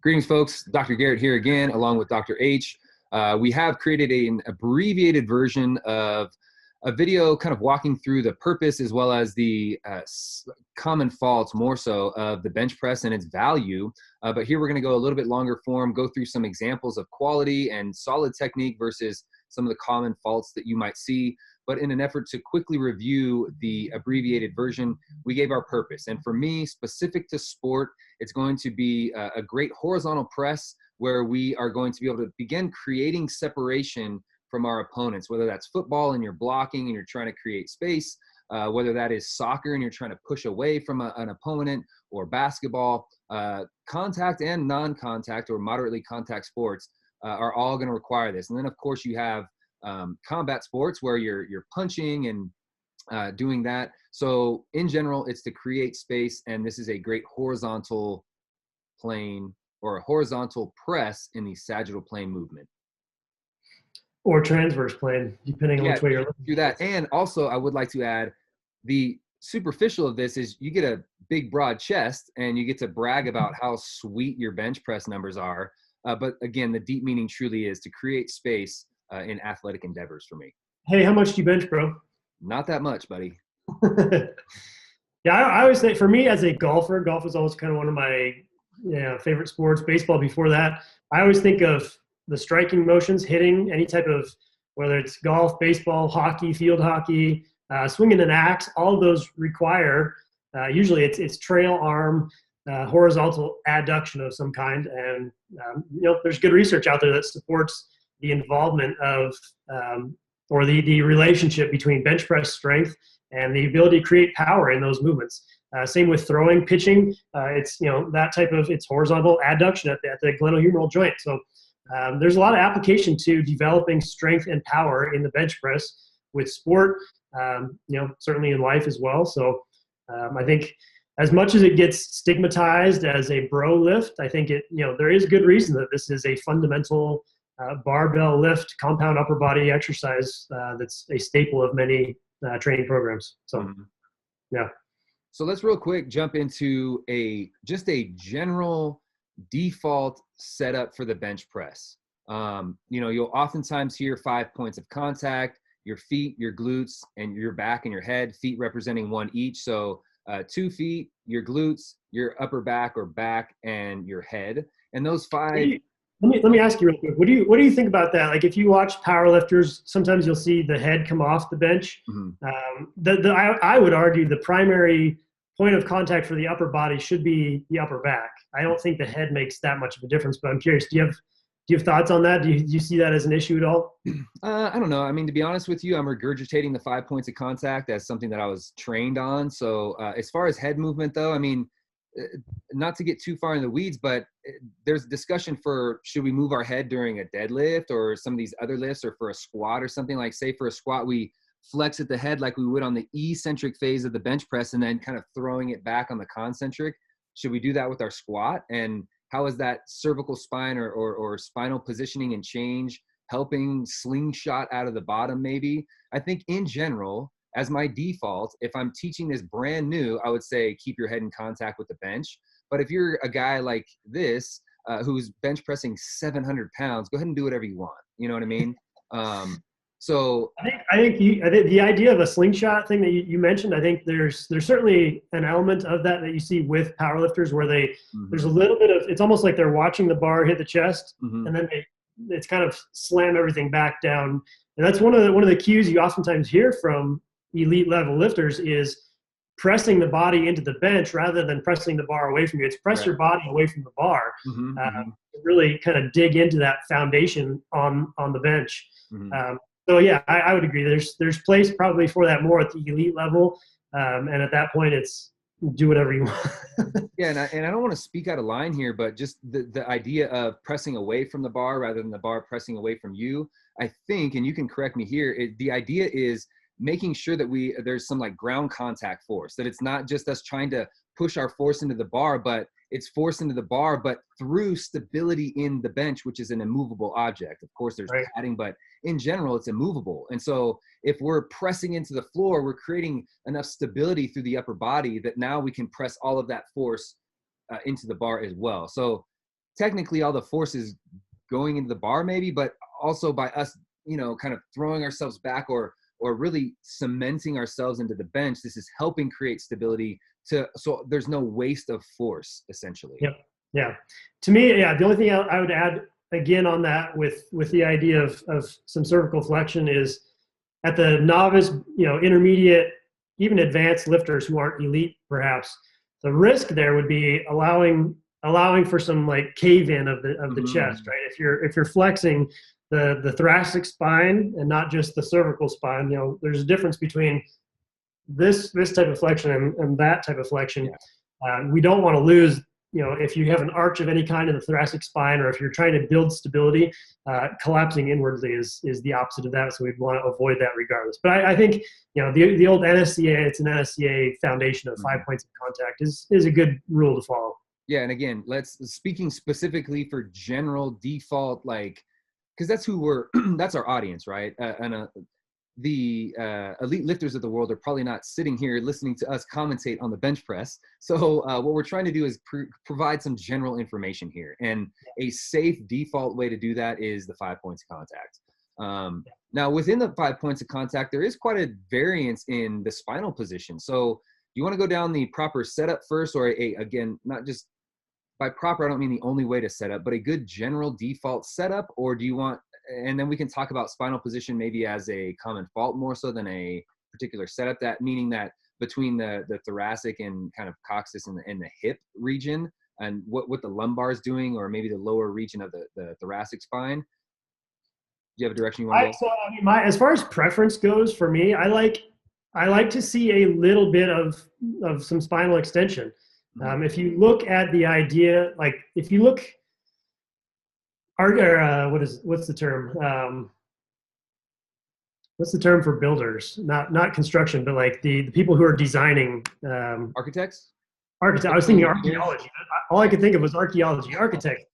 Greetings, folks. Dr. Garrett here again, along with Dr. H. We have created an abbreviated version of a video kind of walking through the purpose as well as the common faults, more so, of the bench press and its value. But here we're going to go a little bit longer form, go through some examples of quality and solid technique versus some of the common faults that you might see. But in an effort to quickly review the abbreviated version, we gave our purpose. And for me, specific to sport, it's going to be a great horizontal press where we are going to be able to begin creating separation from our opponents, whether that's football and you're blocking and you're trying to create space, whether that is soccer and you're trying to push away from an opponent, or basketball. Contact and non-contact or moderately contact sports are all going to require this. And then, of course, you have combat sports where you're punching and doing that. So in general, it's to create space, and this is a great horizontal plane or a horizontal press in the sagittal plane movement. Or transverse plane, depending on which way you're looking. Do that. And also, I would like to add, the superficial of this is you get a big, broad chest, and you get to brag about how sweet your bench press numbers are. But again, the deep meaning truly is to create space in athletic endeavors for me. Hey, how much do you bench, bro? Not that much, buddy. Yeah, I always think, for me as a golfer, golf is always kind of one of my favorite sports. Baseball before that. I always think of the striking motions, hitting any type of, whether it's golf, baseball, hockey, field hockey, swinging an axe. All of those require usually it's trail arm, horizontal adduction of some kind, and there's good research out there that supports the involvement of or the relationship between bench press strength and the ability to create power in those movements. Same with throwing, pitching. It's that type of, it's horizontal adduction at the glenohumeral joint. So there's a lot of application to developing strength and power in the bench press with sport, certainly in life as well. So I think as much as it gets stigmatized as a bro lift, I think there is good reason that this is a fundamental barbell lift, compound upper body exercise that's a staple of many training programs. So, yeah. So let's real quick jump into just a general default setup for the bench press. You'll oftentimes hear 5 points of contact: your feet, your glutes, and your back and your head, feet representing one each. So 2 feet, your glutes, your upper back or back, and your head. And those 5. Let me ask you real quick. What do you think about that? Like, if you watch powerlifters, sometimes you'll see the head come off the bench. I would argue the primary point of contact for the upper body should be the upper back. I don't think the head makes that much of a difference, but I'm curious, do you have thoughts on that? Do you see that as an issue at all? I don't know. I mean, to be honest with you, I'm regurgitating the 5 points of contact as something that I was trained on. So as far as head movement, though, I mean, not to get too far in the weeds, but there's discussion for, should we move our head during a deadlift or some of these other lifts, or for a squat or something? Like, say for a squat, we flex at the head like we would on the eccentric phase of the bench press and then kind of throwing it back on the concentric. Should we do that with our squat? And how is that cervical spine or spinal positioning and change helping slingshot out of the bottom maybe? I think in general, as my default, if I'm teaching this brand new, I would say keep your head in contact with the bench. But if you're a guy like this who's bench pressing 700 pounds, go ahead and do whatever you want. You know what I mean? So I think the idea of a slingshot thing that you mentioned, I think there's certainly an element of that you see with powerlifters where there's a little bit of, it's almost like they're watching the bar hit the chest, and then it's kind of slam everything back down. And that's one of the cues you oftentimes hear from elite level lifters is pressing the body into the bench rather than pressing the bar away from you. It's press your body away from the bar, really kind of dig into that foundation on the bench. So yeah, I would agree. There's place probably for that more at the elite level, and at that point, it's do whatever you want. Yeah, and I don't want to speak out of line here, but just the idea of pressing away from the bar rather than the bar pressing away from you, I think, and you can correct me here, the idea is making sure that there's some like ground contact force, that it's not just us trying to push our force into the bar, but it's force into the bar, but through stability in the bench, which is an immovable object. Of course, there's padding, but in general, it's immovable. And so if we're pressing into the floor, we're creating enough stability through the upper body that now we can press all of that force into the bar as well. So technically all the force is going into the bar maybe, but also by us, you know, kind of throwing ourselves back or really cementing ourselves into the bench, this is helping create stability so there's no waste of force essentially. Yep. Yeah. To me, yeah, the only thing I would add again on that with the idea of some cervical flexion is at the novice, you know, intermediate, even advanced lifters who aren't elite, perhaps the risk there would be allowing for some like cave in of the chest, right? If you're flexing the thoracic spine and not just the cervical spine, you know, there's a difference between this type of flexion and that type of flexion. Yeah. We don't want to lose, you know, if you have an arch of any kind in the thoracic spine, or if you're trying to build stability, collapsing inwardly is the opposite of that. So we'd want to avoid that regardless. But I think, you know, the old NSCA, it's an NSCA foundation of 5 points of contact is a good rule to follow. Yeah. And again, speaking specifically for general default, like, because that's who that's our audience, right? The elite lifters of the world are probably not sitting here listening to us commentate on the bench press. So what we're trying to do is provide some general information here. And a safe default way to do that is the 5 points of contact. Now, within the 5 points of contact, there is quite a variance in the spinal position. So you want to go down the proper setup first, or again, not just by proper, I don't mean the only way to set up, but a good general default setup, or do you want, and then we can talk about spinal position maybe as a common fault more so than a particular setup, that meaning that between the thoracic and kind of coccyx and the hip region and what the lumbar is doing, or maybe the lower region of the thoracic spine. Do you have a direction you want to go? So I mean, as far as preference goes, for me, I like to see a little bit of some spinal extension. If you look at the idea, like if you look, what's the term? What's the term for builders? Not construction, but like the people who are designing. Architects? Architect. I was thinking archaeology. All I could think of was archaeology. Architect.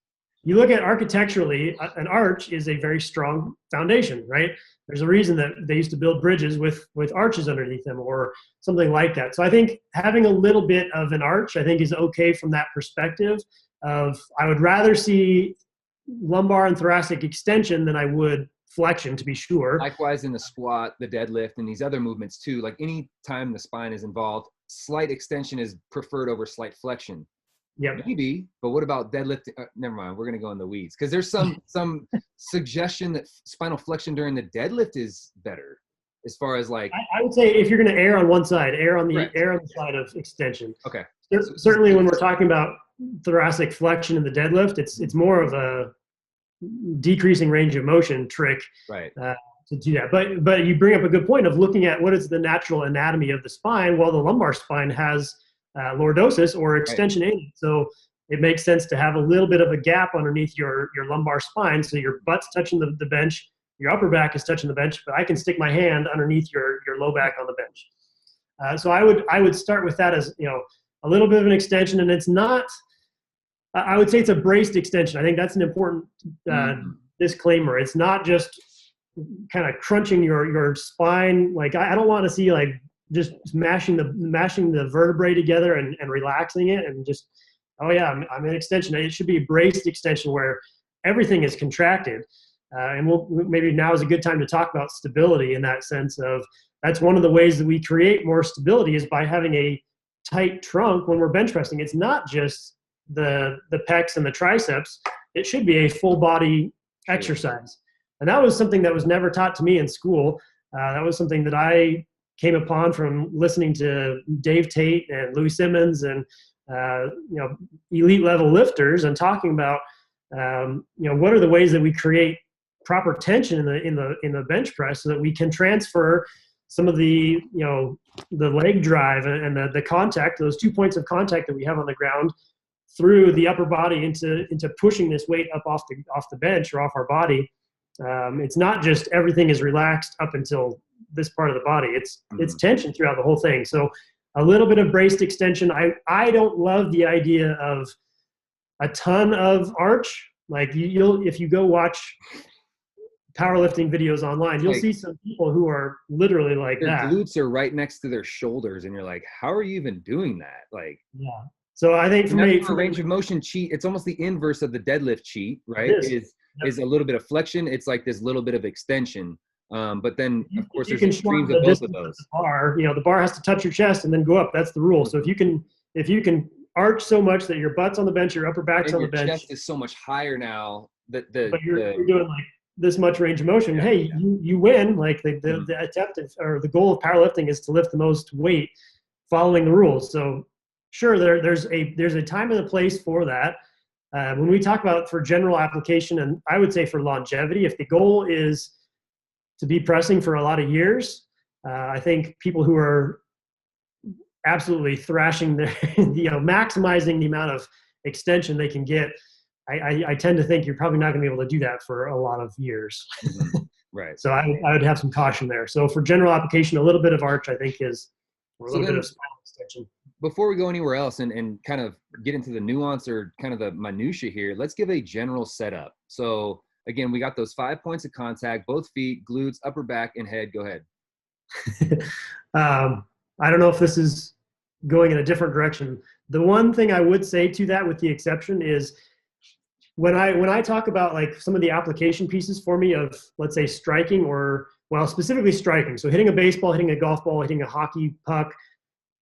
You look at architecturally, an arch is a very strong foundation, right? There's a reason that they used to build bridges with arches underneath them or something like that. So I think having a little bit of an arch, I think, is okay from that perspective of I would rather see lumbar and thoracic extension than I would flexion, to be sure. Likewise in the squat, the deadlift, and these other movements too. Like any time the spine is involved, slight extension is preferred over slight flexion. Yeah, maybe, but what about deadlift? Never mind. We're going to go in the weeds because there's some suggestion that spinal flexion during the deadlift is better, as far as like. I would say if you're going to err on one side, err on the side of extension. Okay. Certainly, when we're talking about thoracic flexion in the deadlift, it's more of a decreasing range of motion trick, right? To do that. But you bring up a good point of looking at what is the natural anatomy of the spine. Well, the lumbar spine has lordosis or extension in it. So it makes sense to have a little bit of a gap underneath your lumbar spine. So your butt's touching the bench, your upper back is touching the bench, but I can stick my hand underneath your low back on the bench. So I would start with that as, you know, a little bit of an extension, and it's not, I would say it's a braced extension. I think that's an important disclaimer. It's not just kind of crunching your spine. Like I don't want to see like just mashing the vertebrae together and relaxing it and just, oh yeah, I'm in extension. It should be a braced extension where everything is contracted. And maybe now is a good time to talk about stability in that sense of, that's one of the ways that we create more stability is by having a tight trunk when we're bench pressing. It's not just the pecs and the triceps. It should be a full body exercise. And that was something that was never taught to me in school. That was something that I came upon from listening to Dave Tate and Louis Simmons and elite level lifters and talking about what are the ways that we create proper tension in the bench press so that we can transfer some of the the leg drive and the contact, those 2 points of contact that we have on the ground, through the upper body into pushing this weight up off the bench or off our body. It's not just everything is relaxed up until this part of the body. It's tension throughout the whole thing. So a little bit of braced extension. I don't love the idea of a ton of arch. Like if you go watch powerlifting videos online, you'll see some people who are literally like their that. Glutes are right next to their shoulders, and you're like, how are you even doing that? Like, yeah. So I think for And that's me, where range of motion cheat, it's almost the inverse of the deadlift cheat, right? it is. Is a little bit of flexion. It's like this little bit of extension. But then, of If course, you there's can shorten extremes the of both of distance of the those. bar, the bar has to touch your chest and then go up. That's the rule. So if you can arch so much that your butt's on the bench, your upper back's And on the your bench, chest is so much higher now that but you're doing like this much range of motion. Yeah, Hey, you win. Like Mhm. the attempt or the goal of powerlifting is to lift the most weight, following the rules. So sure, there's a time and a place for that. When we talk about for general application, and I would say for longevity, if the goal is to be pressing for a lot of years, I think people who are absolutely thrashing their, maximizing the amount of extension they can get, I tend to think you're probably not going to be able to do that for a lot of years. Mhm. Right. So I would have some caution there. So for general application, a little bit of arch, I think, or a So little bit then of spinal extension. before we go anywhere else and kind of get into the nuance or kind of the minutia here, let's give a general setup. So again, we got those 5 points of contact, both feet, glutes, upper back, and head. Go ahead. I don't know if this is going in a different direction. The one thing I would say to that, with the exception, is when I talk about like some of the application pieces for me of, let's say, striking, or well, specifically striking. So hitting a baseball, hitting a golf ball, hitting a hockey puck,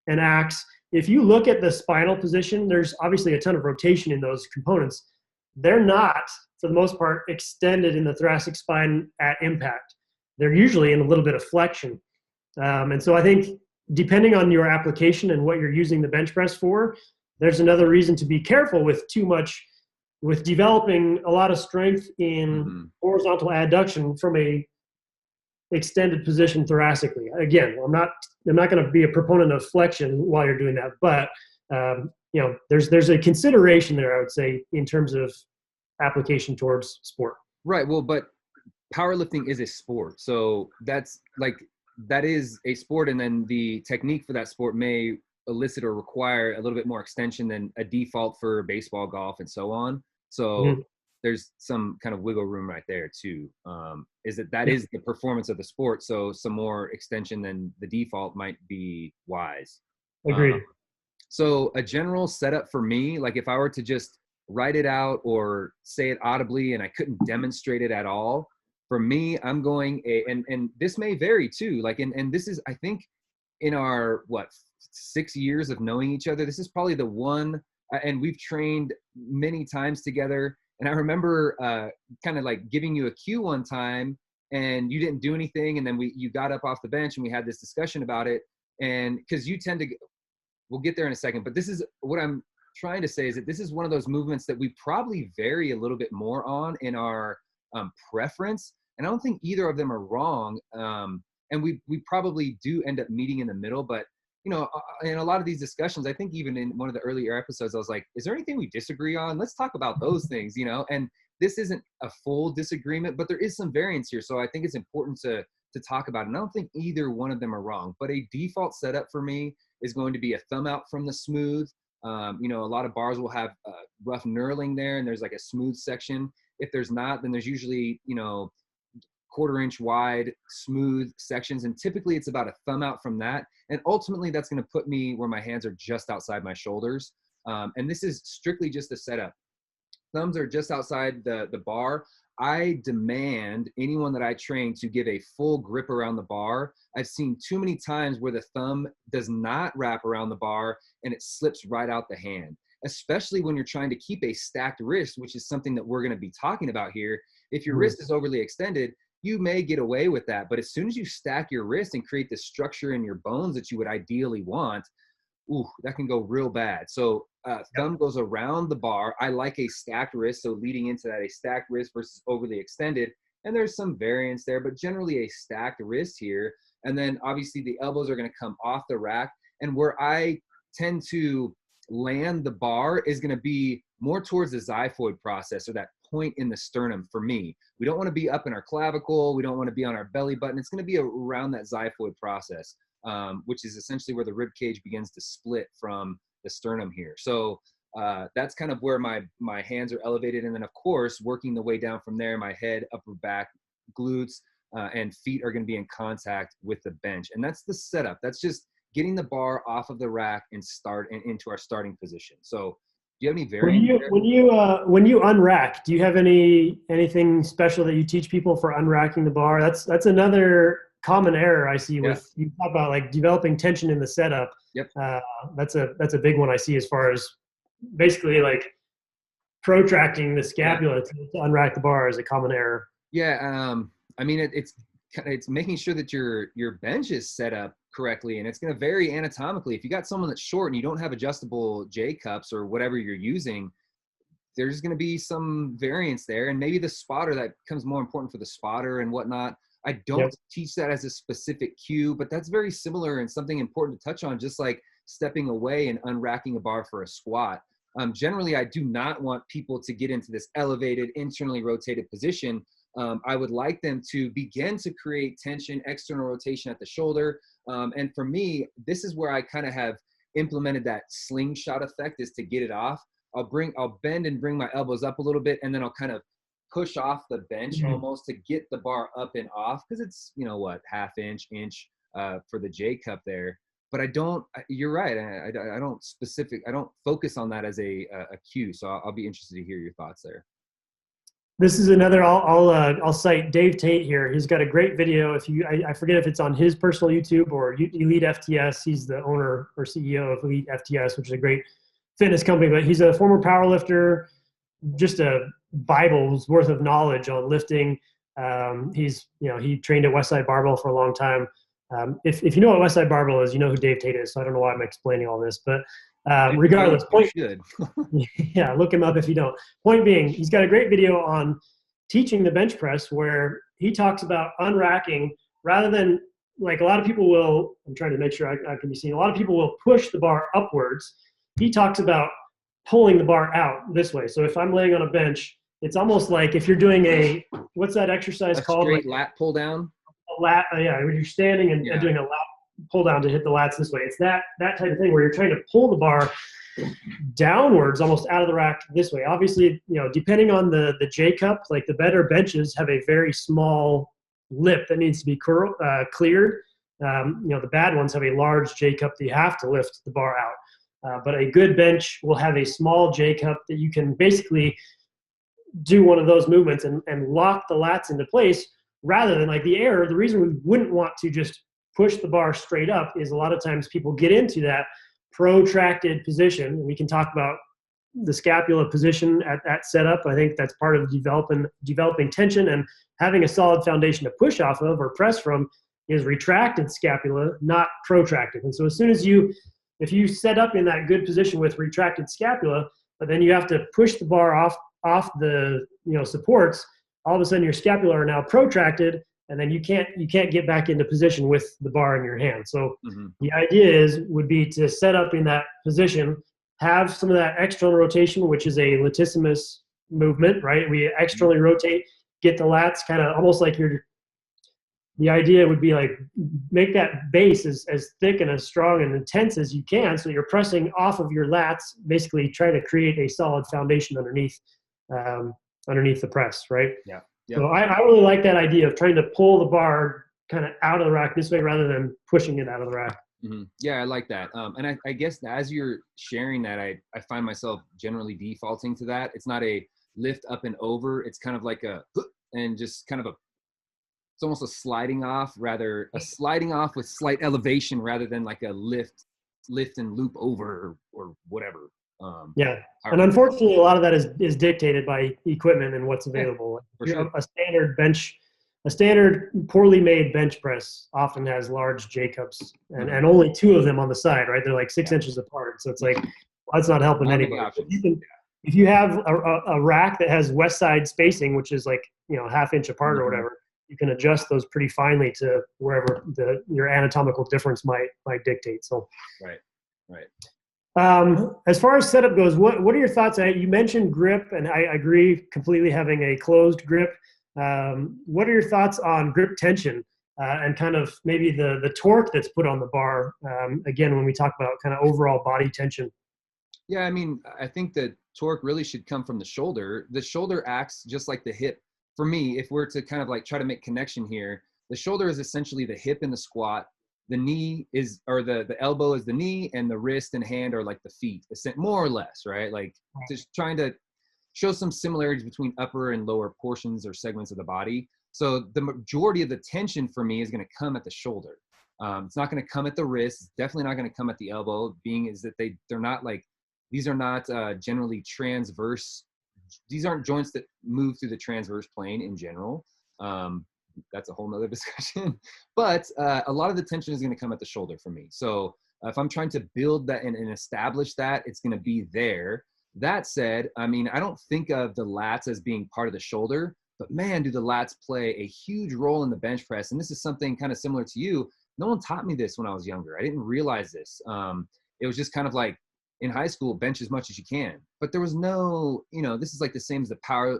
an axe. If you look at the spinal position, there's obviously a ton of rotation in those components. They're not, for the most part, extended in the thoracic spine at impact. They're usually in a little bit of flexion. And so I think depending on your application and what you're using the bench press for, there's another reason to be careful with developing a lot of strength in horizontal adduction from a extended position thoracically. Again, I'm not going to be a proponent of flexion while you're doing that, but there's a consideration there, I would say, in terms of application towards sport. Right. Well, but powerlifting is a sport. So that is a sport. And then the technique for that sport may elicit or require a little bit more extension than a default for baseball, golf, and so on. So there's some kind of wiggle room right there too. Is the performance of the sport. So some more extension than the default might be wise. Agreed. So a general setup for me, like if I were to just write it out or say it audibly and I couldn't demonstrate it at all, for me, I'm going and this may vary too. Like, and this is, I think, in our 6 years of knowing each other, this is probably the one, and we've trained many times together. And I remember kind of like giving you a cue one time and you didn't do anything. And then you got up off the bench and we had this discussion about it. And because you tend to, we'll get there in a second, but this is what I'm trying to say, is that this is one of those movements that we probably vary a little bit more on in our preference. And I don't think either of them are wrong. And we probably do end up meeting in the middle, but in a lot of these discussions, I think even in one of the earlier episodes, I was like, is there anything we disagree on? Let's talk about those things, and this isn't a full disagreement, but there is some variance here. So I think it's important to talk about it. And I don't think either one of them are wrong, but a default setup for me is going to be a thumb out from the smooth. A lot of bars will have rough knurling there and there's like a smooth section. If there's not, then there's usually, 1/4 inch wide smooth sections, and typically it's about a thumb out from that, and ultimately that's going to put me where my hands are just outside my shoulders, and this is strictly just a setup. Thumbs are just outside the bar. I demand anyone that I train to give a full grip around the bar. I've seen too many times where the thumb does not wrap around the bar and it slips right out the hand, especially when you're trying to keep a stacked wrist, which is something that we're going to be talking about here. If your wrist is overly extended, you may get away with that. But as soon as you stack your wrist and create the structure in your bones that you would ideally want, that can go real bad. So thumb goes around the bar. I like a stacked wrist. So leading into that, a stacked wrist versus overly extended. And there's some variance there, but generally a stacked wrist here. And then obviously the elbows are going to come off the rack. And where I tend to land the bar is going to be more towards the xiphoid process, or that point in the sternum for me. We don't want to be up in our clavicle. We don't want to be on our belly button. It's going to be around that xiphoid process, which is essentially where the rib cage begins to split from the sternum here. So that's kind of where my hands are elevated. And then of course, working the way down from there, my head, upper back, glutes, and feet are going to be in contact with the bench. And that's the setup. That's just getting the bar off of the rack and start into our starting position. So do you have any When variants you there? when you unrack, do you have anything special that you teach people for unracking the bar? That's another common error I see Yeah. with, you talk about like developing tension in the setup. Yep. That's a big one I see, as far as basically like protracting the Yeah. scapula to unrack the bar is a common error. Yeah. I mean, it's making sure that your bench is set up correctly, and it's going to vary anatomically. If you got someone that's short and you don't have adjustable J cups or whatever you're using, there's going to be some variance there, and maybe the spotter, that becomes more important for the spotter and whatnot. I don't Yep. teach that as a specific cue, but that's very similar and something important to touch on, just like stepping away and unracking a bar for a squat. Generally, I do not want people to get into this elevated, internally rotated position. I would like them to begin to create tension, external rotation at the shoulder. And for me, this is where I kind of have implemented that slingshot effect, is to get it off. I'll bend and bring my elbows up a little bit, and then I'll kind of push off the bench almost to get the bar up and off, because it's, half inch for the J cup there. But you're right. I don't focus on that as a cue. So I'll be interested to hear your thoughts there. This is another. I'll cite Dave Tate here. He's got a great video. I forget if it's on his personal YouTube or Elite FTS. He's the owner or CEO of Elite FTS, which is a great fitness company. But he's a former powerlifter, just a Bible's worth of knowledge on lifting. He trained at Westside Barbell for a long time. If you know what Westside Barbell is, you know who Dave Tate is. So I don't know why I'm explaining all this, but regardless, yeah, look him up if you don't. Point being, he's got a great video on teaching the bench press, where he talks about unracking rather than, like, a lot of people will, I'm trying to make sure I can be seen. A lot of people will push the bar upwards. He talks about pulling the bar out this way. So if I'm laying on a bench, it's almost like if you're doing what's that exercise called? Straight lat pull down? A lat, yeah, when you're standing and doing a lat pull down to hit the lats this way. It's that type of thing where you're trying to pull the bar downwards, almost out of the rack this way. Obviously, depending on the J cup, like the better benches have a very small lip that needs to be cleared. The bad ones have a large J cup that you have to lift the bar out. But a good bench will have a small J cup that you can basically do one of those movements and lock the lats into place, rather than, like, the reason we wouldn't want to just push the bar straight up is a lot of times people get into that protracted position. We can talk about the scapula position at that setup. I think that's part of developing tension, and having a solid foundation to push off of or press from is retracted scapula, not protracted. And so as soon as if you set up in that good position with retracted scapula, but then you have to push the bar off the supports, all of a sudden your scapula are now protracted, and then you can't get back into position with the bar in your hand. So the idea would be to set up in that position, have some of that external rotation, which is a latissimus movement, right? We externally rotate, get the lats kind of almost like the idea would be like, make that base as thick and as strong and intense as you can, so you're pressing off of your lats, basically try to create a solid foundation underneath the press, right? Yeah. Yep. So I really like that idea of trying to pull the bar kind of out of the rack this way rather than pushing it out of the rack. Yeah, I like that. And I guess as you're sharing that, I find myself generally defaulting to that. It's not a lift up and over. It's kind of like and just kind of it's almost a sliding off with slight elevation, rather than like a lift and loop over or whatever. Yeah, and unfortunately, a lot of that is dictated by equipment and what's available. Sure. A standard poorly made bench press often has large J cups and only two of them on the side, right? They're like 6 inches apart, so it's like, well, that's not helping anybody. If you have a rack that has west side spacing, which is like half inch apart or whatever, you can adjust those pretty finely to wherever your anatomical difference might dictate. So right. As far as setup goes, what are your thoughts? You mentioned grip, and I agree completely, having a closed grip. What are your thoughts on grip tension and kind of maybe the torque that's put on the bar? Again, when we talk about kind of overall body tension. Yeah, I mean, I think the torque really should come from the shoulder. The shoulder acts just like the hip. For me, if we're to kind of like try to make connection here, the shoulder is essentially the hip in the squat. the knee is, or the elbow is the knee, and the wrist and hand are like the feet, more or less, right? Like just trying to show some similarities between upper and lower portions or segments of the body. So the majority of the tension for me is going to come at the shoulder. It's not going to come at the wrist. It's definitely not going to come at the elbow, being is that they're not like, these are not generally transverse. These aren't joints that move through the transverse plane in general. That's a whole nother discussion. But a lot of the tension is going to come at the shoulder for me. So if I'm trying to build that and establish that, it's going to be there. That said, I mean, I don't think of the lats as being part of the shoulder, but man, do the lats play a huge role in the bench press. And this is something kind of similar to you. No one taught me this when I was younger. I didn't realize this. It was just kind of like in high school, bench as much as you can. But there was no, this is like the same as the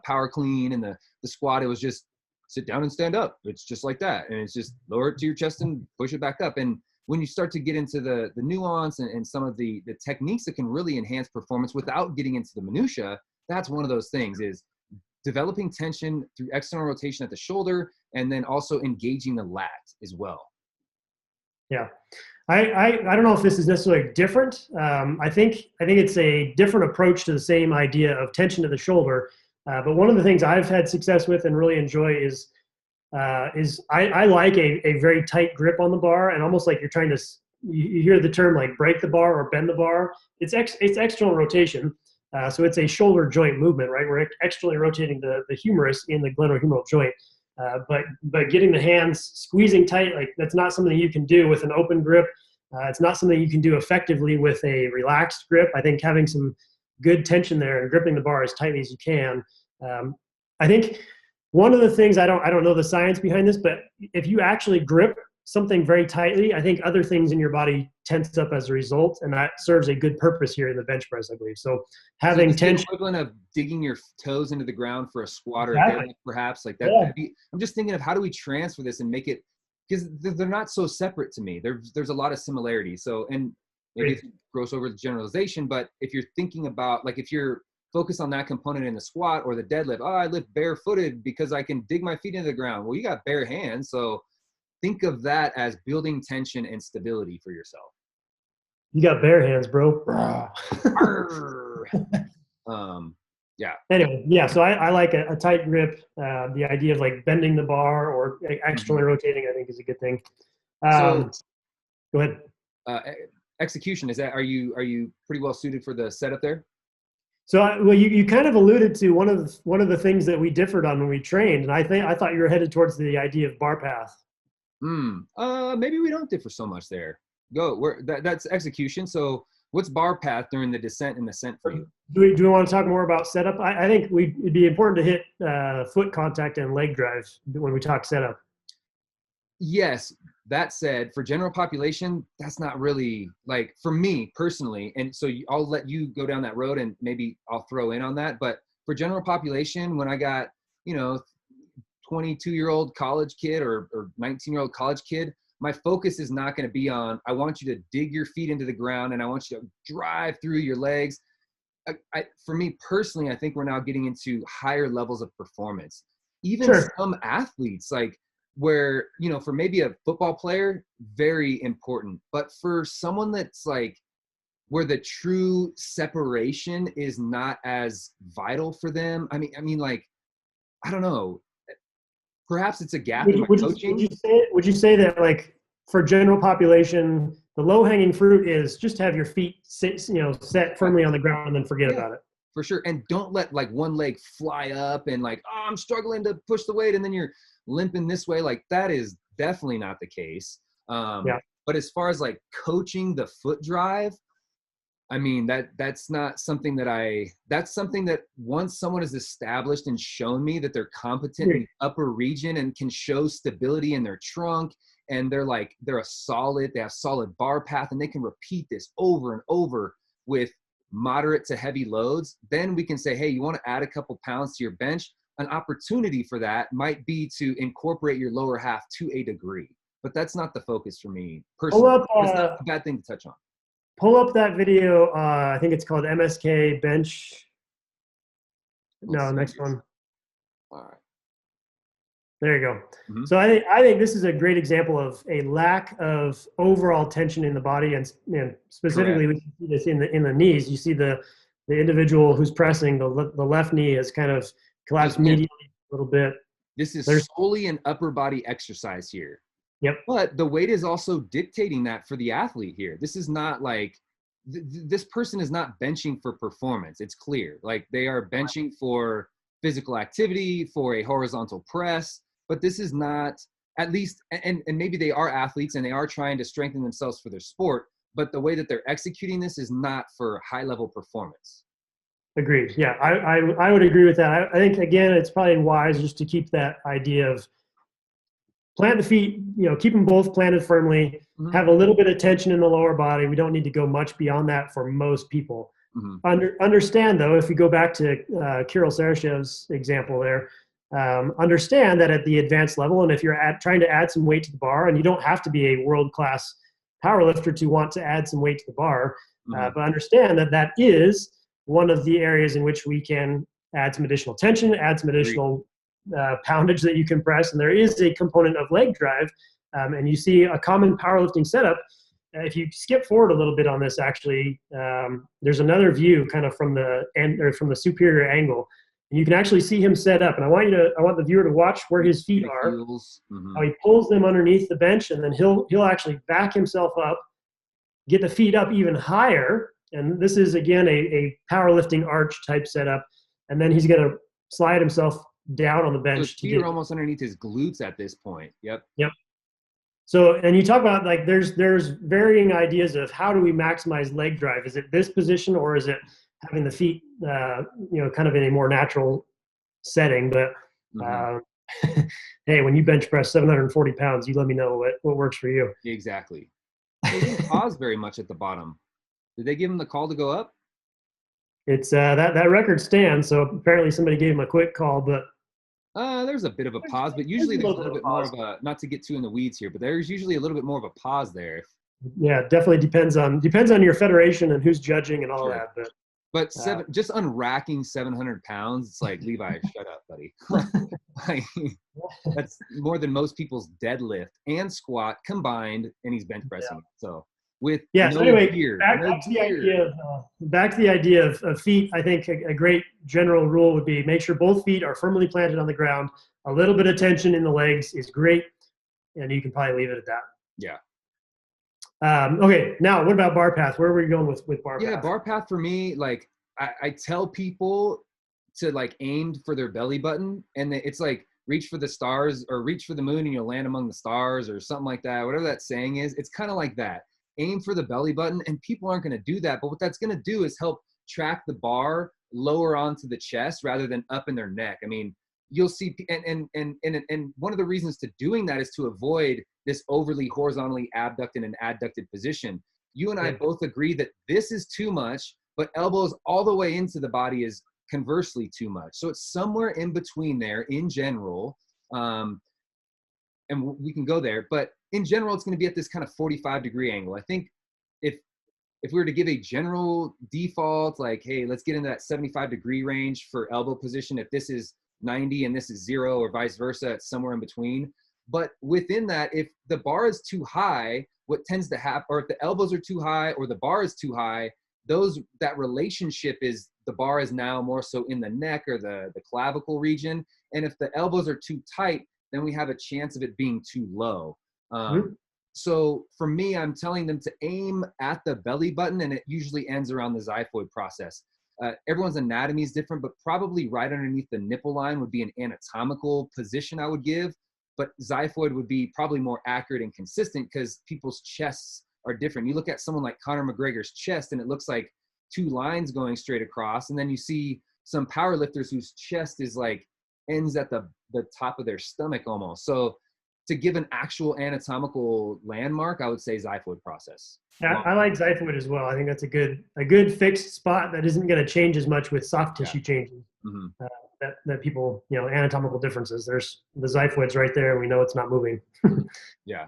power clean and the squat. It was just sit down and stand up. It's just like that. And it's just lower it to your chest and push it back up. And when you start to get into the nuance and some of the techniques that can really enhance performance without getting into the minutia, that's one of those things, is developing tension through external rotation at the shoulder, and then also engaging the lat as well. Yeah. I don't know if this is necessarily different. I think it's a different approach to the same idea of tension to the shoulder. But one of the things I've had success with and really enjoy is I like a very tight grip on the bar, and almost like you're trying to, you hear the term like break the bar or bend the bar. It's external rotation. So it's a shoulder joint movement, right? We're externally rotating the humerus in the glenohumeral joint. But getting the hands squeezing tight, like that's not something you can do with an open grip. It's not something you can do effectively with a relaxed grip. I think having some good tension there and gripping the bar as tightly as you can. I think one of the things, I don't know the science behind this, but if you actually grip something very tightly, I think other things in your body tense up as a result, and that serves a good purpose here in the bench press, I believe. So having tension, the equivalent of digging your toes into the ground for a squat or a deadlift, perhaps, like that. Yeah. I'm just thinking of how do we transfer this and make it, because they're not so separate to me. There's a lot of similarities. So, and maybe it's gross over generalization, but if you're thinking about, like, if you're focused on that component in the squat or the deadlift, I lift barefooted because I can dig my feet into the ground. Well, you got bare hands, so think of that as building tension and stability for yourself. You got bare hands, bro. Yeah. Anyway, yeah. So I like a tight grip. The idea of like bending the bar or externally rotating, I think, is a good thing. So, go ahead. Execution, are you pretty well suited for the setup there? So, well, you kind of alluded to one of the things that we differed on when we trained, and I thought you were headed towards the idea of bar path. Maybe we don't differ so much there. That's execution. So what's bar path during the descent and ascent for you? Do we want to talk more about setup? I think it'd be important to hit foot contact and leg drive when we talk setup. Yes. That said, for general population, that's not really, like, for me personally. And so I'll let you go down that road and maybe I'll throw in on that. But for general population, when I got, 22-year-old college kid or 19-year-old college kid, my focus is not going to be on, I want you to dig your feet into the ground and I want you to drive through your legs. For me personally, I think we're now getting into higher levels of performance. Even some athletes, like, where, for maybe a football player, very important. But for someone that's like, where the true separation is not as vital for them, I mean, like, I don't know. Perhaps it's a gap in my coaching. Would you say that, like, for general population, the low-hanging fruit is just have your feet set firmly on the ground and then forget about it? For sure. And don't let, like, one leg fly up and like, oh, I'm struggling to push the weight, and then you're limping this way. Like, that is definitely not the case. But as far as like coaching the foot drive, I mean, that's not something that's something that once someone is established and shown me that they're competent in the upper region and can show stability in their trunk, and they have solid bar path, and they can repeat this over and over with moderate to heavy loads, then we can say, hey, you want to add a couple pounds to your bench? An opportunity for that might be to incorporate your lower half to a degree, but that's not the focus for me personally. It's not a bad thing to touch on. Pull up that video. I think it's called MSK bench. No, next one. All right. There you go. Mm-hmm. So I think this is a great example of a lack of overall tension in the body, and specifically Correct. we see this in the knees. You see the individual who's pressing the left knee has kind of collapsed Just bent. medially a little bit. This is There's solely an upper body exercise here. Yep. But the weight is also dictating that for the athlete here. This is not like this person is not benching for performance. It's clear. Like they are benching for physical activity, for a horizontal press, but this is not, at least, and maybe they are athletes and they are trying to strengthen themselves for their sport, but the way that they're executing this is not for high level performance. Agreed. Yeah, I would agree with that. I think, again, it's probably wise just to keep that idea of plant the feet, keep them both planted firmly, Mm-hmm. have a little bit of tension in the lower body. We don't need to go much beyond that for most people. Mm-hmm. Understand, though, if we go back to Kirill Sereshev's example there, understand that at the advanced level, and if you're trying to add some weight to the bar, and you don't have to be a world-class powerlifter to want to add some weight to the bar, Mm-hmm. but understand that that is one of the areas in which we can add some additional tension, add some additional poundage that you can press, and there is a component of leg drive. And you see a common powerlifting setup. If you skip forward a little bit on this, actually, there's another view kind of from the end or from the superior angle, and you can actually see him set up. And I want the viewer to watch where his feet are, Mm-hmm. how he pulls them underneath the bench, and then he'll actually back himself up, get the feet up even higher. And this is, again, a powerlifting arch type setup. And then he's going to slide himself down on the bench. So his feet are almost underneath his glutes at this point. Yep. So, and you talk about, like, there's varying ideas of how do we maximize leg drive? Is it this position, or is it having the feet, kind of in a more natural setting? But hey, when you bench press 740 pounds, you let me know what works for you. Exactly. They didn't pause very much at the bottom. Did they give him the call to go up? It's that record stands. So apparently somebody gave him a quick call, but there's a bit of a pause, but usually there's a little bit more pause. of a, not to get too in the weeds here, but there's usually a little bit more of a pause there. Yeah, definitely depends on your federation and who's judging and all Sure. that. But just unracking 700 pounds, it's like, Levi, shut up, buddy. Like, that's more than most people's deadlift and squat combined, and he's bench pressing. So with so anyway, gear, back to the idea of feet. I think a great general rule would be make sure both feet are firmly planted on the ground. A little bit of tension in the legs is great, and you can probably leave it at that. Yeah. Okay, now what about bar path? Where are we going with bar path? Yeah, bar path for me, like I tell people to like aim for their belly button, and it's like reach for the stars or reach for the moon and you'll land among the stars or something like that. Whatever that saying is, it's kind of like that. Aim for the belly button, and people aren't going to do that. But what that's going to do is help track the bar lower onto the chest rather than up in their neck. I mean, you'll see, and one of the reasons to doing that is to avoid this overly horizontally abducted and adducted position. You and I both agree that this is too much, but elbows all the way into the body is conversely too much. So it's somewhere in between there in general. And we can go there, but in general, it's going to be at this kind of 45-degree angle. I think if we were to give a general default, like, hey, let's get into that 75-degree range for elbow position. If this is 90 and this is 0 or vice versa, it's somewhere in between. But within that, if the bar is too high, what tends to happen, or if the elbows are too high or the bar is too high, that relationship is the bar is now more so in the neck or the clavicle region. And if the elbows are too tight, then we have a chance of it being too low. So for me, I'm telling them to aim at the belly button, and it usually ends around the xiphoid process. Everyone's anatomy is different, but probably right underneath the nipple line would be an anatomical position I would give. But xiphoid would be probably more accurate and consistent because people's chests are different. You look at someone like Conor McGregor's chest, and it looks like two lines going straight across. And then you see some powerlifters whose chest is like ends at the top of their stomach almost. So to give an actual anatomical landmark, I would say xiphoid process. Yeah, I like xiphoid as well. I think that's a good fixed spot that isn't going to change as much with soft tissue changes. Mm-hmm. That people, anatomical differences. There's the xiphoid's right there, and we know it's not moving. Yeah.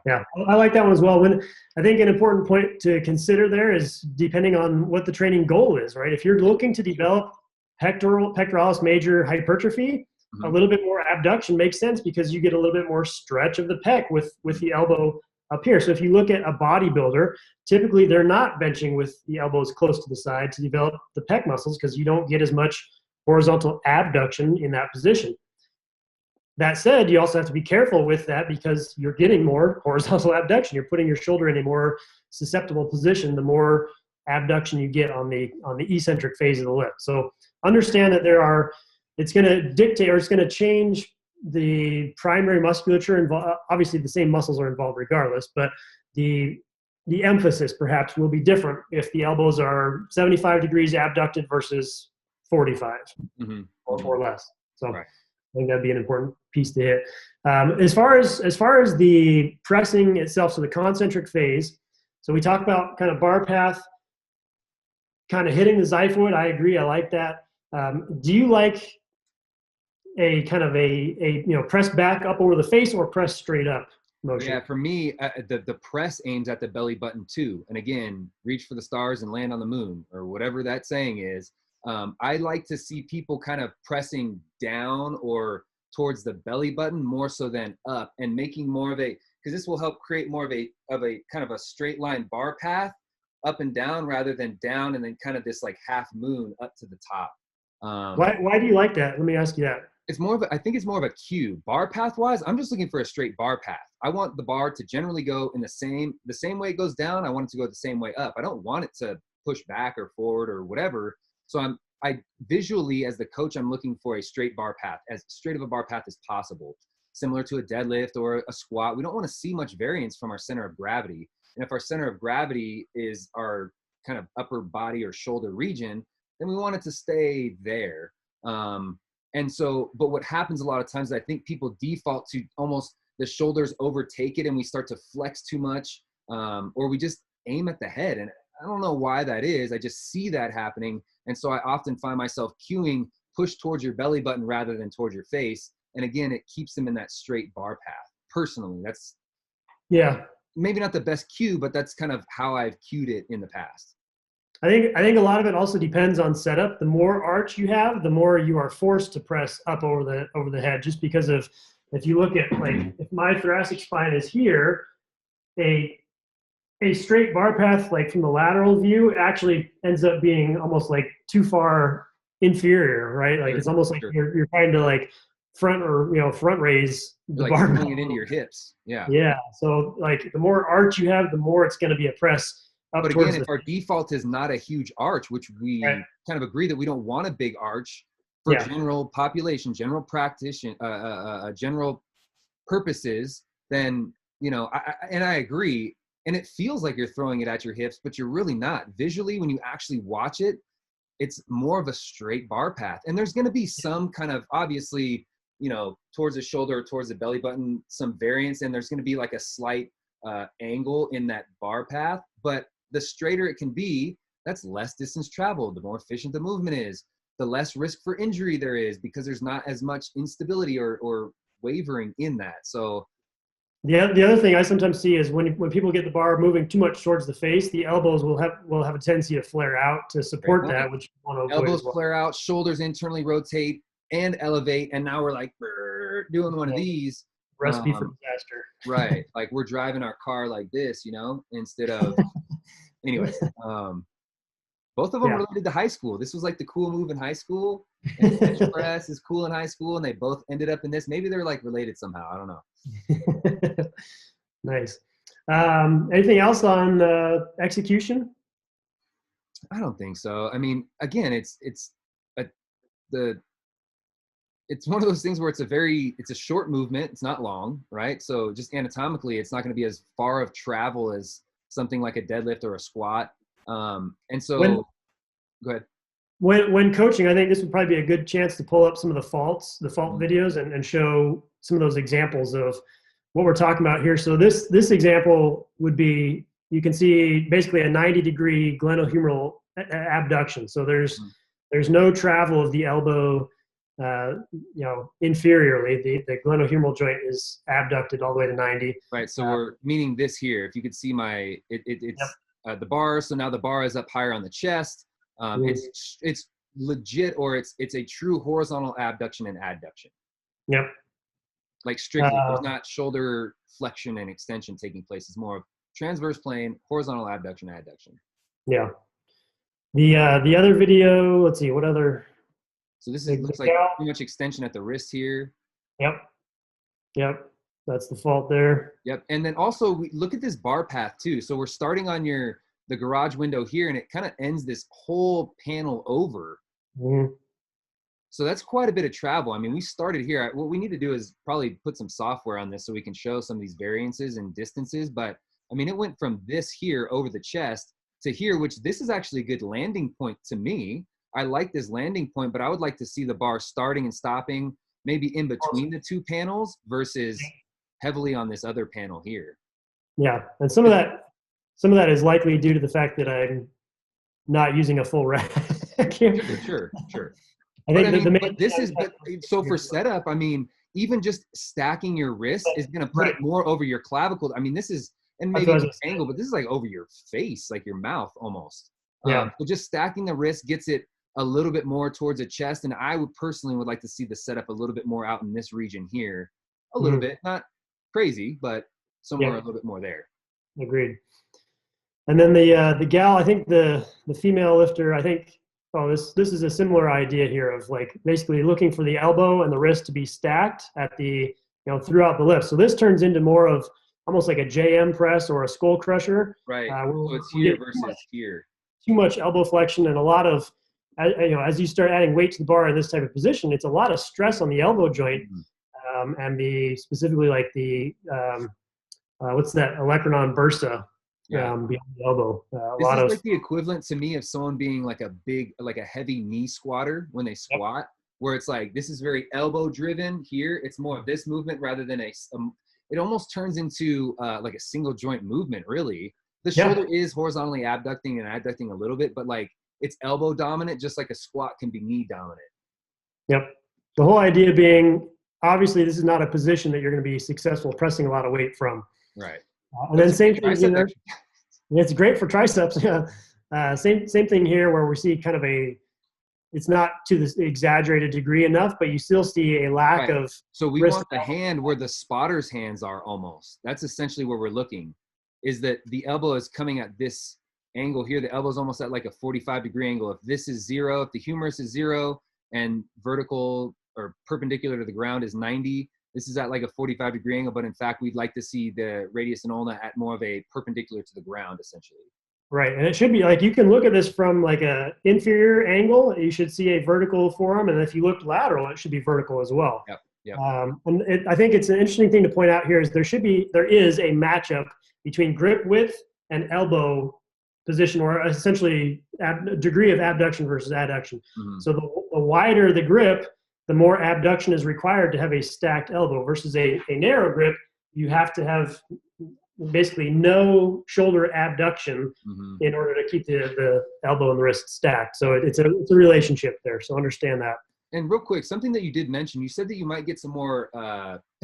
I like that one as well. When I think an important point to consider there is depending on what the training goal is, right? If you're looking to develop pectoralis major hypertrophy, a little bit more abduction makes sense because you get a little bit more stretch of the pec with the elbow up here. So if you look at a bodybuilder, typically they're not benching with the elbows close to the side to develop the pec muscles because you don't get as much horizontal abduction in that position. That said, you also have to be careful with that because you're getting more horizontal abduction. You're putting your shoulder in a more susceptible position the more abduction you get on the eccentric phase of the lift. So understand that it's going to dictate, or it's going to change the primary musculature involved. Obviously the same muscles are involved regardless, but the emphasis perhaps will be different if the elbows are 75 degrees abducted versus 45 or less. So right. I think that'd be an important piece to hit. As far as the pressing itself, so the concentric phase, so we talk about kind of bar path, kind of hitting the xiphoid. I agree. I like that. Do you like a kind of a press back up over the face or press straight up motion? Yeah, for me, the press aims at the belly button too. And again, reach for the stars and land on the moon, or whatever that saying is. I like to see people kind of pressing down or towards the belly button more so than up, and making more of a, because this will help create more of a kind of a straight line bar path up and down rather than down and then kind of this like half moon up to the top. Why do you like that? Let me ask you that. It's more of I think it's more of a cue. Bar path wise, I'm just looking for a straight bar path. I want the bar to generally go in the same way it goes down. I want it to go the same way up. I don't want it to push back or forward or whatever. So I visually, as the coach, I'm looking for a straight bar path, as straight of a bar path as possible, similar to a deadlift or a squat. We don't want to see much variance from our center of gravity. And if our center of gravity is our kind of upper body or shoulder region, then we want it to stay there. And so, but what happens a lot of times, I think people default to almost the shoulders overtake it and we start to flex too much, or we just aim at the head. And I don't know why that is. I just see that happening. And so I often find myself cueing, push towards your belly button rather than towards your face. And again, it keeps them in that straight bar path. Personally, that's maybe not the best cue, but that's kind of how I've cued it in the past. I think a lot of it also depends on setup. The more arch you have, the more you are forced to press up over the head, just because of, if you look at, like, if my thoracic spine is here, a straight bar path, like from the lateral view, actually ends up being almost like too far inferior, right? Like it's almost like you're trying to like front raise the like bar. Pulling it into your hips. Yeah. Yeah. So like the more arch you have, the more it's going to be a press up. But again, if our default is not a huge arch, which we kind of agree that we don't want a big arch for general population, general practice, general purposes, then, I agree. And it feels like you're throwing it at your hips, but you're really not. Visually, when you actually watch it, it's more of a straight bar path. And there's going to be some kind of, obviously, towards the shoulder or towards the belly button, some variance. And there's going to be like a slight angle in that bar path. But the straighter it can be, that's less distance traveled. The more efficient the movement is, the less risk for injury there is, because there's not as much instability or wavering in that. So the other thing I sometimes see is when people get the bar moving too much towards the face, the elbows will have a tendency to flare out to support that, which you want to avoid. Elbows flare out, shoulders internally rotate and elevate, and now we're like doing one of these. Recipe for disaster. Right, like we're driving our car like this, instead of. Anyways, both of them related to high school. This was like the cool move in high school, and bench press is cool in high school, and they both ended up in this. Maybe they're like related somehow. I don't know. Nice. Anything else on execution? I don't think so. I mean, again, it's one of those things where it's a short movement. It's not long, right? So just anatomically, it's not going to be as far of travel as something like a deadlift or a squat. And so, go ahead. When coaching, I think this would probably be a good chance to pull up some of the fault videos and show some of those examples of what we're talking about here. So this example would be, you can see basically a 90-degree glenohumeral abduction. So there's no travel of the elbow, inferiorly. The glenohumeral joint is abducted all the way to 90. Right. So we're meaning this here. If you could see the bar. So now the bar is up higher on the chest. It's legit, or it's a true horizontal abduction and adduction. Yep. Like strictly, there's Uh, not shoulder flexion and extension taking place. It's more of transverse plane, horizontal abduction, adduction. yeah. The other video, let's see, what other, So this is the looks like gal, too much extension at the wrist here. yep, yep, that's the fault there. Yep. And then also we look at this bar path too. So we're starting on the garage window here, and it kind of ends this whole panel over. Mhm. So that's quite a bit of travel. I mean, we started here. What we need to do is probably put some software on this so we can show some of these variances and distances. But I mean, it went from this here over the chest to here, which this is actually a good landing point to me. I like this landing point, but I would like to see the bar starting and stopping maybe in between the two panels versus heavily on this other panel here. Yeah, and some of that is likely due to the fact that I'm not using a full rack. Sure. I But think I the mean, main but this is, but so for setup, I mean, even just stacking your wrist is going to put it more over your clavicle. I mean, this is, and That's maybe what I the was gonna angle, but this is like over your face, like your mouth almost. Yeah. So just stacking the wrist gets it a little bit more towards the chest. And I would personally would like to see the setup a little bit more out in this region here, a little bit, not crazy, but somewhere a little bit more there. Agreed. And then the gal, I think the female lifter, I think, oh, this is a similar idea here of like basically looking for the elbow and the wrist to be stacked at the, throughout the lift. So this turns into more of almost like a JM press or a skull crusher. Right. So it's we here get versus here. too much elbow flexion and a lot of, as you start adding weight to the bar in this type of position, it's a lot of stress on the elbow joint, and specifically like the what's that, olecranon bursa, beyond the elbow. This is like the equivalent to me of someone being like a heavy knee squatter when they squat, where it's like, this is very elbow driven here. It's more of this movement rather than it almost turns into like a single joint movement, really. The shoulder is horizontally abducting and adducting a little bit, but like it's elbow dominant, just like a squat can be knee dominant. Yep. The whole idea being, obviously, this is not a position that you're going to be successful pressing a lot of weight from. Right. And then same thing, it's great for triceps. Same thing here, where we see kind of it's not to this exaggerated degree enough, but you still see a lack of. So we want the hand where the spotter's hands are almost. That's essentially where we're looking, is that the elbow is coming at this angle here. The elbow is almost at like a 45-degree angle. If this is 0, if the humerus is 0 and vertical or perpendicular to the ground is 90, this is at like a 45-degree angle, but in fact, we'd like to see the radius and ulna at more of a perpendicular to the ground, essentially. Right, and it should be like, you can look at this from like a inferior angle, you should see a vertical forearm, and if you look lateral, it should be vertical as well. Yep. And I think it's an interesting thing to point out here is there is a matchup between grip width and elbow position, or essentially degree of abduction versus adduction. So the wider the grip, the more abduction is required to have a stacked elbow versus a narrow grip. You have to have basically no shoulder abduction in order to keep the elbow and the wrist stacked. So it's a relationship there. So understand that. And real quick, something that you did mention, you said that you might get some more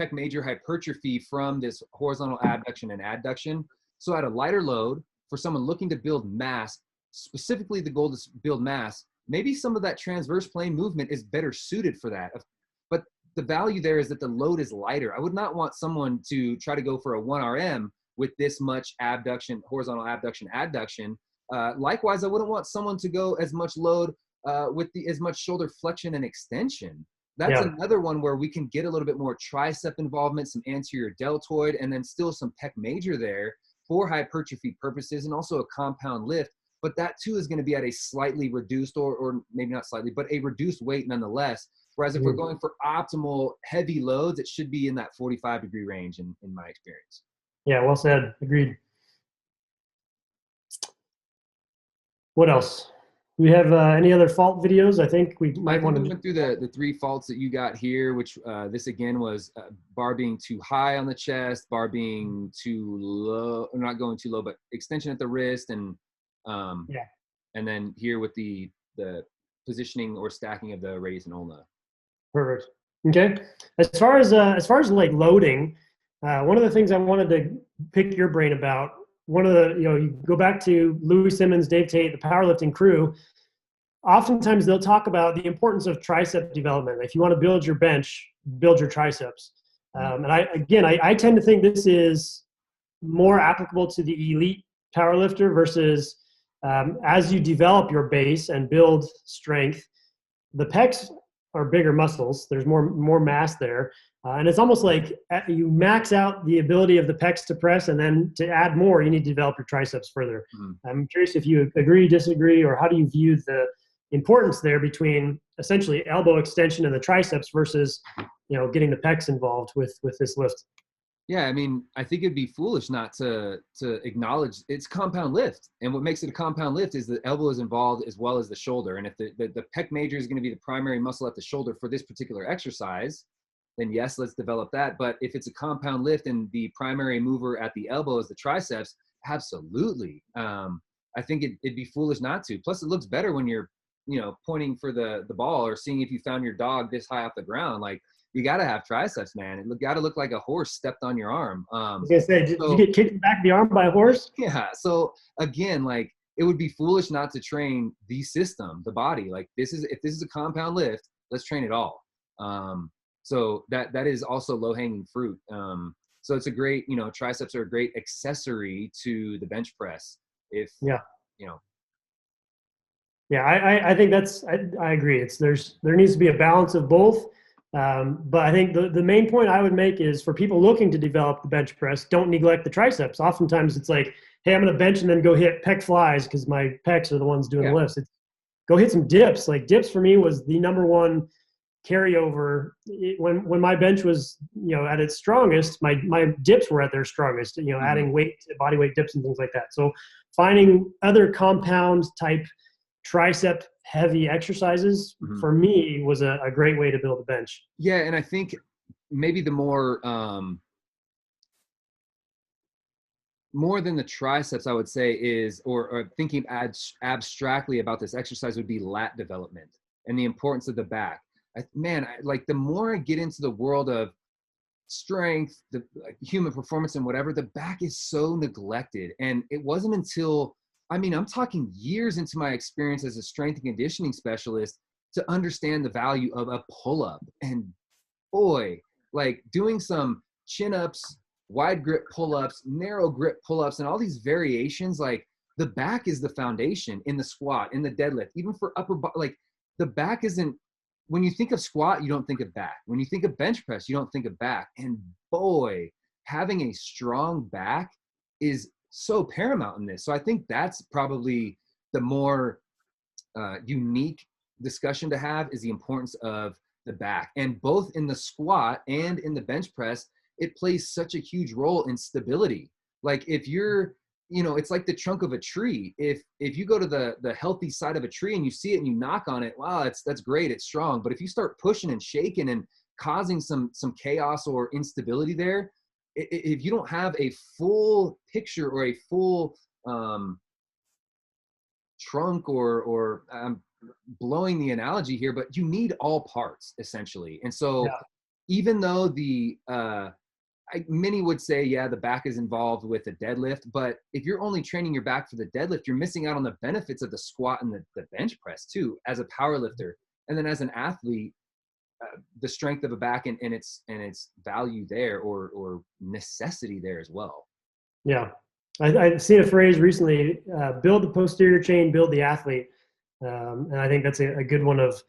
pec major hypertrophy from this horizontal abduction and adduction. So at a lighter load, for someone looking to build mass, specifically the goal is build mass, maybe some of that transverse plane movement is better suited for that. But the value there is that the load is lighter. I would not want someone to try to go for a 1RM with this much abduction, horizontal abduction, adduction. Likewise, I wouldn't want someone to go as much load with as much shoulder flexion and extension. That's another one where we can get a little bit more tricep involvement, some anterior deltoid, and then still some pec major there for hypertrophy purposes and also a compound lift. But that too is going to be at a slightly reduced, or maybe not slightly, but a reduced weight nonetheless. Whereas if we're going for optimal heavy loads, it should be in that 45-degree range in my experience. Yeah, well said. Agreed. What else? Do we have any other fault videos? I think we might want to. We went through the 3 faults that you got here, which this again was bar being too high on the chest, bar being too low, not going too low, but extension at the wrist, and and then here with the positioning or stacking of the radius and ulna. Perfect. Okay. As far as like loading, one of the things I wanted to pick your brain about, you go back to Louis Simmons, Dave Tate, the powerlifting crew. Oftentimes they'll talk about the importance of tricep development. If you want to build your bench, build your triceps. And I tend to think this is more applicable to the elite powerlifter versus as you develop your base and build strength, the pecs are bigger muscles. There's more mass there. And it's almost like you max out the ability of the pecs to press, and then to add more, you need to develop your triceps further. I'm curious if you agree, disagree, or how do you view the importance there between essentially elbow extension in the triceps versus, getting the pecs involved with this lift? Yeah, I mean, I think it'd be foolish not to acknowledge it's compound lift. And what makes it a compound lift is the elbow is involved as well as the shoulder. And if the pec major is going to be the primary muscle at the shoulder for this particular exercise, then yes, let's develop that. But if it's a compound lift and the primary mover at the elbow is the triceps, absolutely. I think it'd be foolish not to. Plus, it looks better when you're, pointing for the ball or seeing if you found your dog this high off the ground. Like, you got to have triceps, man. It got to look like a horse stepped on your arm. I was gonna say, did you get kicked in the back of the arm by a horse? Yeah. So again, like, it would be foolish not to train the system, the body. Like, if this is a compound lift, let's train it all. So that is also low hanging fruit. So it's a great, triceps are a great accessory to the bench press. Yeah, I think I agree. There needs to be a balance of both. But I think the main point I would make is for people looking to develop the bench press, don't neglect the triceps. Oftentimes it's like, hey, I'm going to bench and then go hit pec flies because my pecs are the ones doing the lifts. Go hit some dips. Like, dips for me was the number one carryover. When my bench was, at its strongest, my dips were at their strongest, adding weight, body weight dips and things like that. So finding other compound type tricep heavy exercises for me was a great way to build a bench. Yeah. And I think maybe the more than the triceps, I would say is, or thinking abstractly about this exercise would be lat development and the importance of the back. Like, the more I get into the world of strength, the human performance and whatever, the back is so neglected. And it wasn't until, I'm talking years into my experience as a strength and conditioning specialist to understand the value of a pull-up. And boy, like, doing some chin-ups, wide grip pull-ups, narrow grip pull-ups, and all these variations, like, the back is the foundation in the squat, in the deadlift, even for upper body. Like, the back isn't, when you think of squat, you don't think of back. When you think of bench press, you don't think of back. And boy, having a strong back is so paramount in this. So I think that's probably the more unique discussion to have, is the importance of the back. And both in the squat and in the bench press, it plays such a huge role in stability. Like, if you're, it's like the trunk of a tree. If you go to the healthy side of a tree and you see it and you knock on it, wow, that's great, it's strong. But if you start pushing and shaking and causing some chaos or instability there, if you don't have a full picture or a full trunk, or I'm blowing the analogy here, but you need all parts essentially. And so even though many would say, yeah, the back is involved with the deadlift, but if you're only training your back for the deadlift, you're missing out on the benefits of the squat and the bench press too, as a power lifter. And then as an athlete, the strength of a back and its value there, or necessity there as well. Yeah. I've seen a phrase recently, build the posterior chain, build the athlete. And I think that's a good one of,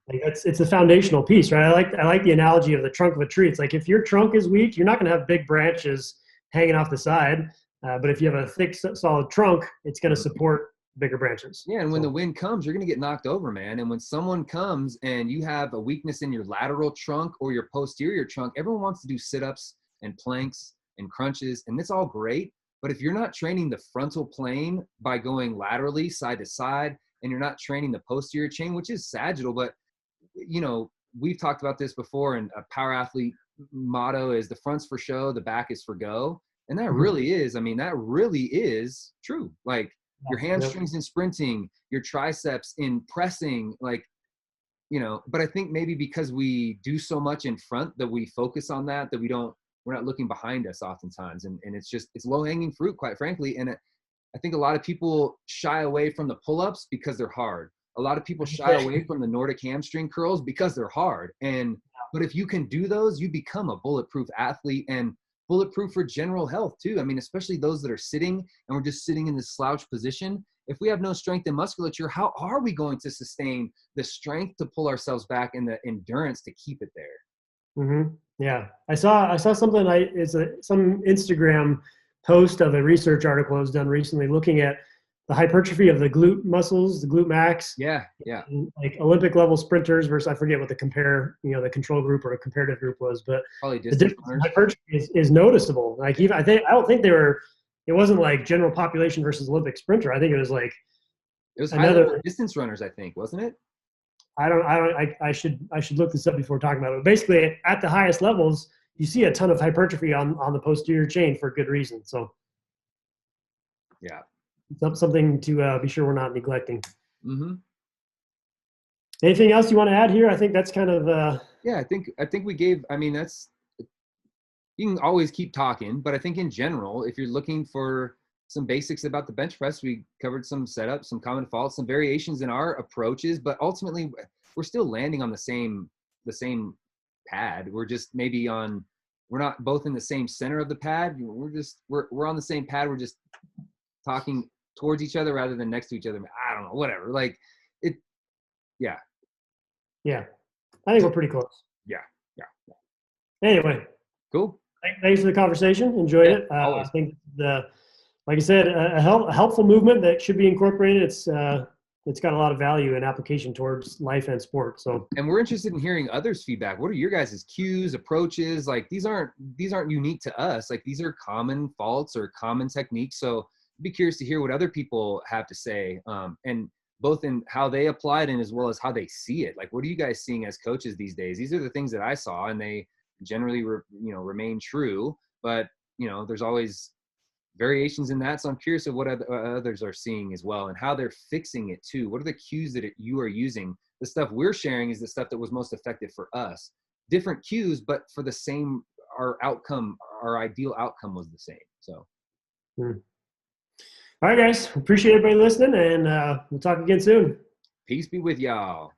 like, it's a foundational piece, right? I like the analogy of the trunk of a tree. It's like, if your trunk is weak, you're not going to have big branches hanging off the side. But if you have a thick, solid trunk, it's going to support bigger branches. Yeah. And when the wind comes, you're going to get knocked over, man. And when someone comes and you have a weakness in your lateral trunk or your posterior trunk, everyone wants to do sit-ups and planks and crunches, and it's all great. But if you're not training the frontal plane by going laterally side to side, and you're not training the posterior chain, which is sagittal, but we've talked about this before, and a power athlete motto is the front's for show, the back is for go. And that really is, that really is true. Like, your hamstrings in sprinting, your triceps in pressing, like, but I think maybe because we do so much in front that we focus on that we're not looking behind us oftentimes. And it's low hanging fruit, quite frankly. And I think a lot of people shy away from the pull-ups because they're hard. A lot of people shy away from the Nordic hamstring curls because they're hard. And But if you can do those, you become a bulletproof athlete and bulletproof for general health too. I mean, especially those that are sitting and we're just sitting in this slouch position. If we have no strength and musculature, how are we going to sustain the strength to pull ourselves back and the endurance to keep it there? Mm-hmm. Yeah, I saw something. Some Instagram post of a research article that was done recently looking at the hypertrophy of the glute muscles, the glute max. Yeah. Like Olympic level sprinters versus, I forget what the control group or a comparative group was, but Probably the distance difference in runners. hypertrophy is noticeable. Like even I don't think it wasn't like general population versus Olympic sprinter. I think it was like It was high level distance runners, I think, wasn't it? I should look this up before talking about it. But basically, at the highest levels, you see a ton of hypertrophy on the posterior chain for good reason. So, yeah, something to be sure we're not neglecting. Mm-hmm. Anything else you want to add here? I think that's kind of. Yeah, I think we gave. I mean, you can always keep talking, but I think in general, if you're looking for some basics about the bench press, we covered some setups, some common faults, some variations in our approaches, but ultimately we're still landing on the same pad. We're just we're not both in the same center of the pad. We're on the same pad. We're just talking towards each other rather than next to each other. I don't know, whatever. Like it. Yeah. Yeah. I think we're pretty close. Yeah. Anyway. Cool. Thanks for the conversation. Enjoyed it. I think like I said, a helpful movement that should be incorporated. It's got a lot of value and application towards life and sport. So, and we're interested in hearing others' feedback. What are your guys' cues, approaches? Like these aren't unique to us. Like these are common faults or common techniques. So I'd be curious to hear what other people have to say, and both in how they apply it and as well as how they see it. Like, what are you guys seeing as coaches these days? These are the things that I saw, and they generally remain true. But there's always variations in that. So I'm curious of what others are seeing as well and how they're fixing it too. What are the cues that you are using? The stuff we're sharing is the stuff that was most effective for us. Different cues, but for the same, our ideal outcome was the same. So. All right, guys. Appreciate everybody listening, and we'll talk again soon. Peace be with y'all.